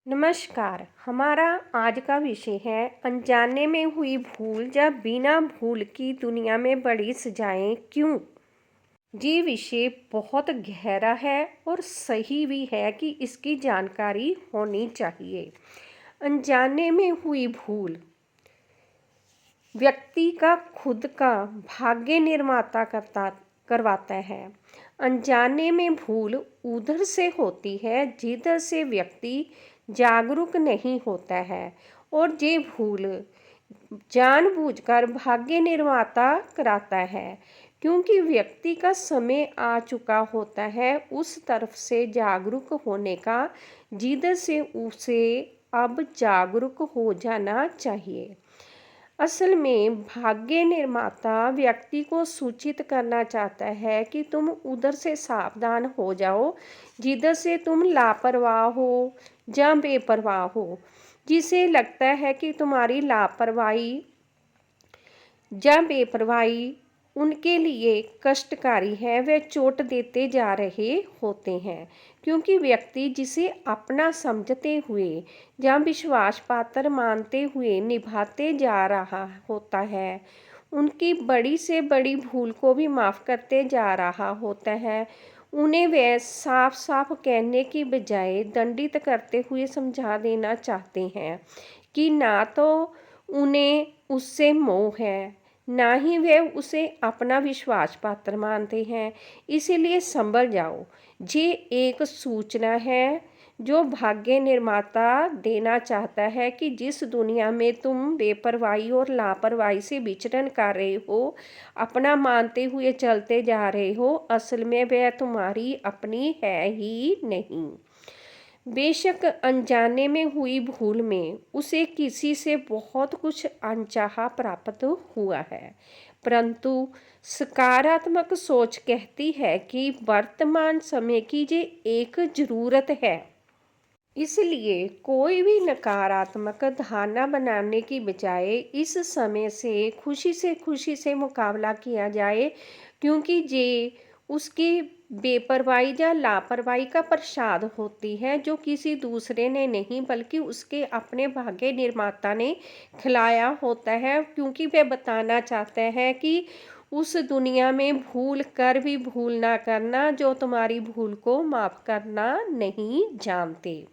नमस्कार। हमारा आज का विषय है अनजाने में हुई भूल या बिना भूल की दुनिया में बड़ी सजाएं क्यों। ये विषय बहुत गहरा है और सही भी है कि इसकी जानकारी होनी चाहिए। अनजाने में हुई भूल व्यक्ति का खुद का भाग्य निर्माता करवाता है। अनजाने में भूल उधर से होती है जिधर से व्यक्ति जागरूक नहीं होता है, और ये भूल जानबूझकर भाग्य निर्माता कराता है क्योंकि व्यक्ति का समय आ चुका होता है उस तरफ से जागरूक होने का जिधर से उसे अब जागरूक हो जाना चाहिए। असल में भाग्य निर्माता व्यक्ति को सूचित करना चाहता है कि तुम उधर से सावधान हो जाओ जिधर से तुम लापरवाह हो या बेपरवाह हो। जिसे लगता है कि तुम्हारी लापरवाही या बेपरवाही उनके लिए कष्टकारी है, वे चोट देते जा रहे होते हैं क्योंकि व्यक्ति जिसे अपना समझते हुए या विश्वास पात्र मानते हुए निभाते जा रहा होता है, उनकी बड़ी से बड़ी भूल को भी माफ़ करते जा रहा होता है। उन्हें वह साफ साफ कहने की बजाय दंडित करते हुए समझा देना चाहते हैं कि ना तो उन्हें उससे मोह है, ना ही वे उसे अपना विश्वास पात्र मानते हैं। इसीलिए संभल जाओ। ये एक सूचना है जो भाग्य निर्माता देना चाहता है कि जिस दुनिया में तुम बेपरवाही और लापरवाही से विचरण कर रहे हो, अपना मानते हुए चलते जा रहे हो, असल में वह तुम्हारी अपनी है ही नहीं। बेशक अनजाने में हुई भूल में उसे किसी से बहुत कुछ अनचाहा प्राप्त हुआ है, परंतु सकारात्मक सोच कहती है कि वर्तमान समय की ये एक जरूरत है। इसलिए कोई भी नकारात्मक धारणा बनाने की बजाय इस समय से खुशी से मुकाबला किया जाए, क्योंकि ये उसकी बेपरवाही या लापरवाही का प्रसाद होती है जो किसी दूसरे ने नहीं बल्कि उसके अपने भाग्य निर्माता ने खिलाया होता है, क्योंकि वह बताना चाहता है कि उस दुनिया में भूल कर भी भूल ना करना जो तुम्हारी भूल को माफ़ करना नहीं जानते।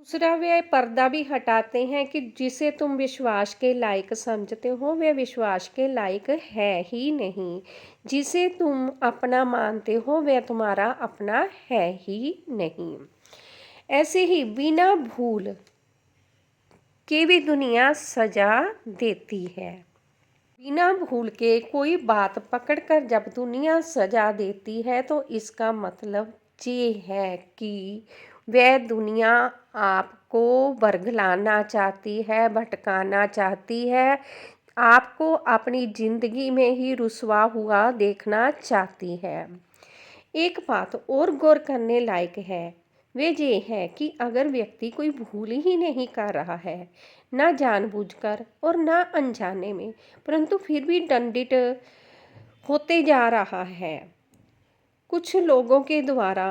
दूसरा, वे पर्दा भी हटाते हैं कि जिसे तुम विश्वास के लायक समझते हो वह विश्वास के लायक है ही नहीं। जिसे तुम अपना मानते हो वह तुम्हारा अपना है ही नहीं। ऐसे ही बिना भूल के भी दुनिया सजा देती है। बिना भूल के कोई बात पकड़कर जब दुनिया सजा देती है तो इसका मतलब ये है कि वह दुनिया आपको बरगलाना चाहती है, भटकाना चाहती है, आपको अपनी ज़िंदगी में ही रुसवा हुआ देखना चाहती है। एक बात और गौर करने लायक है, वे ये है कि अगर व्यक्ति कोई भूल ही नहीं कर रहा है, ना जानबूझकर और ना अनजाने में, परंतु फिर भी दंडित होते जा रहा है, कुछ लोगों के द्वारा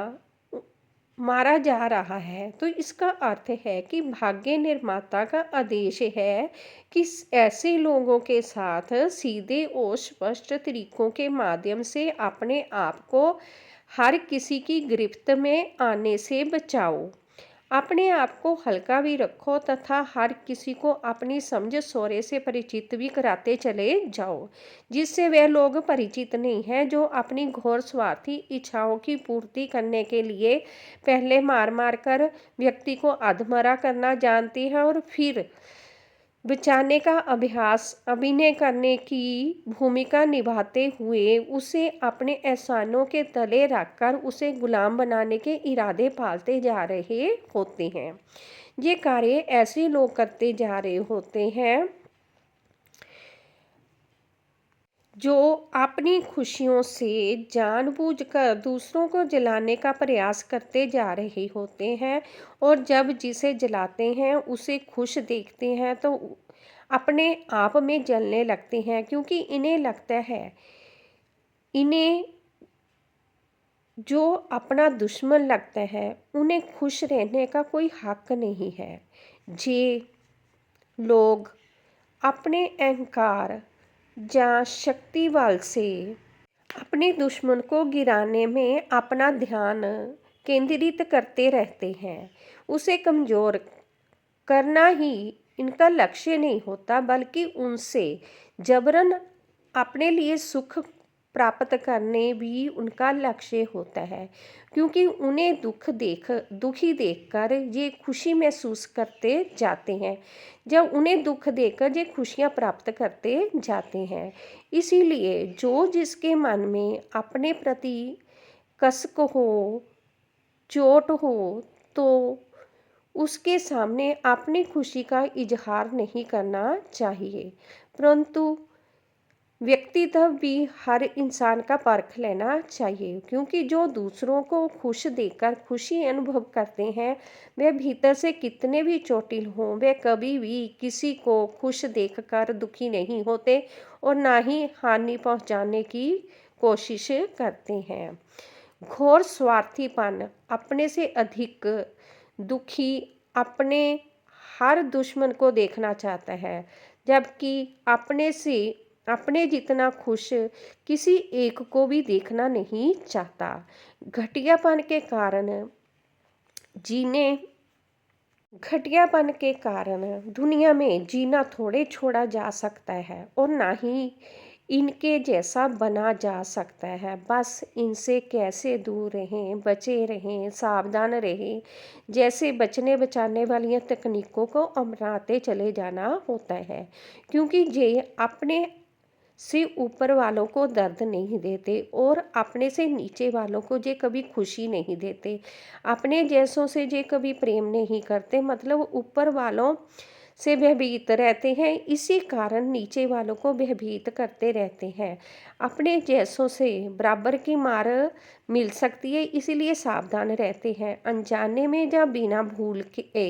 मारा जा रहा है, तो इसका अर्थ है कि भाग्य निर्माता का आदेश है कि ऐसे लोगों के साथ सीधे और स्पष्ट तरीकों के माध्यम से अपने आप को हर किसी की गिरफ्त में आने से बचाओ। अपने आप को हल्का भी रखो तथा हर किसी को अपनी समझ सौरे से परिचित भी कराते चले जाओ, जिससे वे लोग परिचित नहीं हैं जो अपनी घोर स्वार्थी इच्छाओं की पूर्ति करने के लिए पहले मार मार कर व्यक्ति को अधमरा करना जानती है और फिर बचाने का अभिनय करने की भूमिका निभाते हुए उसे अपने एहसानों के तले रखकर उसे गुलाम बनाने के इरादे पालते जा रहे होते हैं। ये कार्य ऐसे लोग करते जा रहे होते हैं जो अपनी खुशियों से जानबूझकर दूसरों को जलाने का प्रयास करते जा रहे होते हैं, और जब जिसे जलाते हैं उसे खुश देखते हैं तो अपने आप में जलने लगते हैं, क्योंकि इन्हें लगता है इन्हें जो अपना दुश्मन लगता है उन्हें खुश रहने का कोई हक नहीं है। जे लोग अपने अहंकार या शक्ति बल से अपने दुश्मन को गिराने में अपना ध्यान केंद्रित करते रहते हैं, उसे कमज़ोर करना ही इनका लक्ष्य नहीं होता, बल्कि उनसे जबरन अपने लिए सुख प्राप्त करने भी उनका लक्ष्य होता है। क्योंकि उन्हें दुखी देखकर ये खुशी महसूस करते जाते हैं, जब उन्हें दुख देखकर ये खुशियाँ प्राप्त करते जाते हैं। इसीलिए जो जिसके मन में अपने प्रति कसक हो, चोट हो, तो उसके सामने अपनी खुशी का इजहार नहीं करना चाहिए, परंतु व्यक्तित्व भी हर इंसान का परख लेना चाहिए। क्योंकि जो दूसरों को खुश देखकर खुशी अनुभव करते हैं, वे भीतर से कितने भी चोटिल हों, वे कभी भी किसी को खुश देखकर दुखी नहीं होते और ना ही हानि पहुंचाने की कोशिश करते हैं। घोर स्वार्थीपन अपने से अधिक दुखी अपने हर दुश्मन को देखना चाहता है, जबकि अपने जितना खुश किसी एक को भी देखना नहीं चाहता। घटियापन के कारण जीने घटियापन के कारण दुनिया में जीना थोड़े छोड़ा जा सकता है और ना ही इनके जैसा बना जा सकता है। बस इनसे कैसे दूर रहें, बचे रहें, सावधान रहें, जैसे बचने बचाने वाली तकनीकों को अपनाते चले जाना होता है। क्योंकि ये अपने से ऊपर वालों को दर्द नहीं देते और अपने से नीचे वालों को ये कभी खुशी नहीं देते। अपने जैसों से ये कभी प्रेम नहीं करते, मतलब ऊपर वालों से भयभीत रहते हैं, इसी कारण नीचे वालों को भयभीत करते रहते हैं। अपने जैसों से बराबर की मार मिल सकती है, इसीलिए सावधान रहते हैं। अनजाने में या बिना भूल के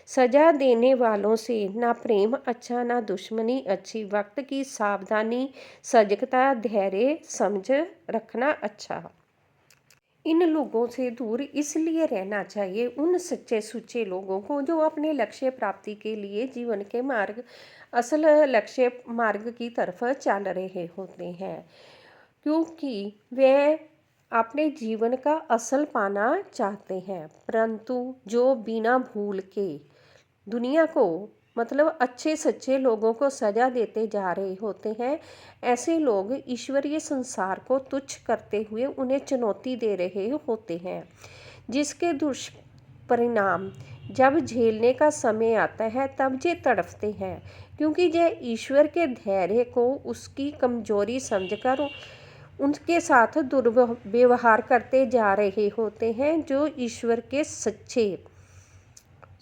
सजा देने वालों से ना प्रेम अच्छा ना दुश्मनी अच्छी। वक्त की सावधानी, सजगता, धैर्य, समझ रखना अच्छा। इन लोगों से दूर इसलिए रहना चाहिए, उन सच्चे सुच्चे लोगों को जो अपने लक्ष्य प्राप्ति के लिए जीवन के मार्ग असल लक्ष्य मार्ग की तरफ चल रहे होते हैं। क्योंकि वे अपने जीवन का असल पाना चाहते हैं, परंतु जो बिना भूल के दुनिया को, मतलब अच्छे सच्चे लोगों को सजा देते जा रहे होते हैं, ऐसे लोग ईश्वरीय संसार को तुच्छ करते हुए उन्हें चुनौती दे रहे होते हैं, जिसके दुष्परिणाम जब झेलने का समय आता है तब ये तड़पते हैं। क्योंकि ये ईश्वर के धैर्य को उसकी कमजोरी समझकर उनके साथ दुर्व्यवहार करते जा रहे होते हैं, जो ईश्वर के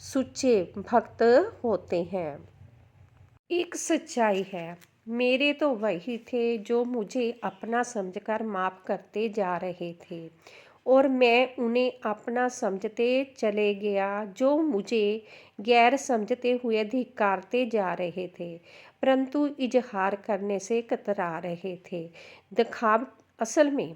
सुच्चे भक्त होते हैं। एक सच्चाई है, मेरे तो वही थे जो मुझे अपना समझकर माफ़ करते जा रहे थे और मैं उन्हें अपना समझते चले गया जो मुझे गैर समझते हुए धिक्कारते जा रहे थे, परंतु इजहार करने से कतरा रहे थे। असल में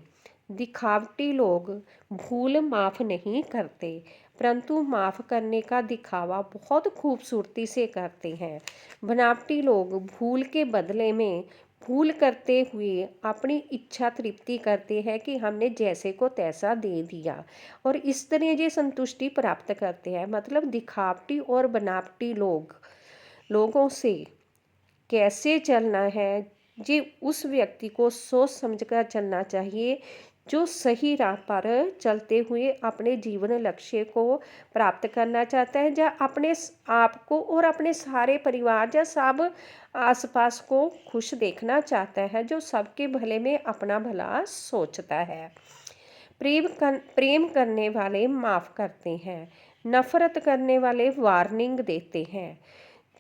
दिखावटी लोग भूल माफ़ नहीं करते, परंतु माफ़ करने का दिखावा बहुत खूबसूरती से करते हैं। बनावटी लोग भूल के बदले में भूल करते हुए अपनी इच्छा तृप्ति करते हैं कि हमने जैसे को तैसा दे दिया और इस तरह ये संतुष्टि प्राप्त करते हैं। मतलब दिखावटी और बनावटी लोगों से कैसे चलना है, ये उस व्यक्ति को सोच समझकर चलना चाहिए जो सही राह पर चलते हुए अपने जीवन लक्ष्य को प्राप्त करना चाहता है, या अपने आप को और अपने सारे परिवार या सब आसपास को खुश देखना चाहता है, जो सबके भले में अपना भला सोचता है। प्रेम करने वाले माफ़ करते हैं, नफरत करने वाले वार्निंग देते हैं,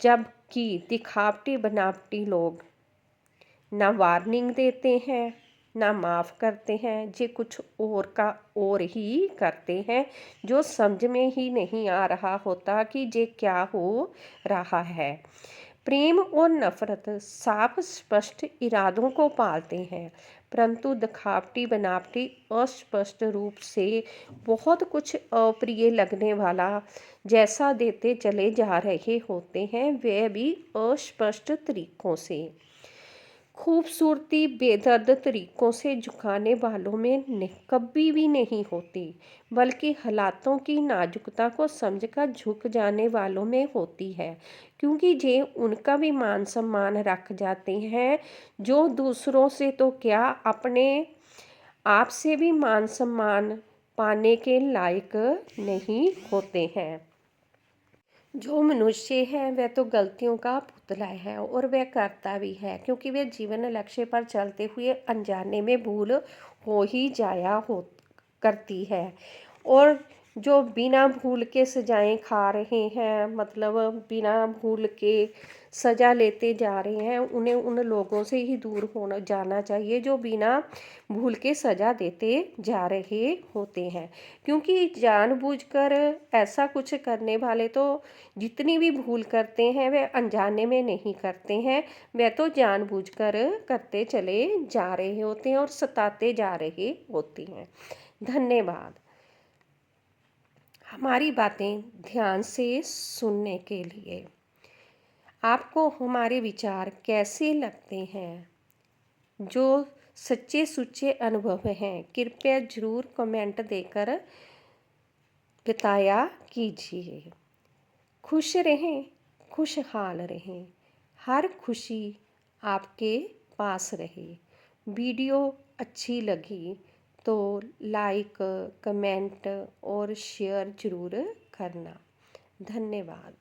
जबकि दिखावटी बनावटी लोग ना वार्निंग देते हैं ना माफ़ करते हैं, ये कुछ और का और ही करते हैं, जो समझ में ही नहीं आ रहा होता कि ये क्या हो रहा है। प्रेम और नफरत साफ स्पष्ट इरादों को पालते हैं, परंतु दिखावटी बनावटी अस्पष्ट रूप से बहुत कुछ अप्रिय लगने वाला जैसा देते चले जा रहे होते हैं, वह भी अस्पष्ट तरीकों से। खूबसूरती बेदर्द तरीकों से झुकाने वालों में कभी भी नहीं होती, बल्कि हालातों की नाजुकता को समझकर झुक जाने वालों में होती है, क्योंकि जे उनका भी मान सम्मान रख जाते हैं जो दूसरों से तो क्या अपने आप से भी मान सम्मान पाने के लायक नहीं होते हैं। जो मनुष्य है वह तो गलतियों का पुतला है और वह करता भी है, क्योंकि वह जीवन लक्ष्य पर चलते हुए अनजाने में भूल हो ही जाया हो करती है। और जो बिना भूल के सजाएं खा रहे हैं, मतलब बिना भूल के सज़ा लेते जा रहे हैं, उन्हें उन लोगों से ही दूर होना जाना चाहिए जो बिना भूल के सज़ा देते जा रहे होते हैं। क्योंकि जानबूझकर ऐसा कुछ करने वाले तो जितनी भी भूल करते हैं वह अनजाने में नहीं करते हैं, वह तो जानबूझकर करते चले जा रहे होते हैं और सताते जा रहे होते हैं। धन्यवाद हमारी बातें ध्यान से सुनने के लिए। आपको हमारे विचार कैसे लगते हैं? जो सच्चे सुच्चे अनुभव हैं, कृपया ज़रूर कमेंट देकर बताया कीजिए। खुश रहें, खुशहाल रहें, हर खुशी आपके पास रहे। वीडियो अच्छी लगी तो लाइक, कमेंट और शेयर ज़रूर करना। धन्यवाद।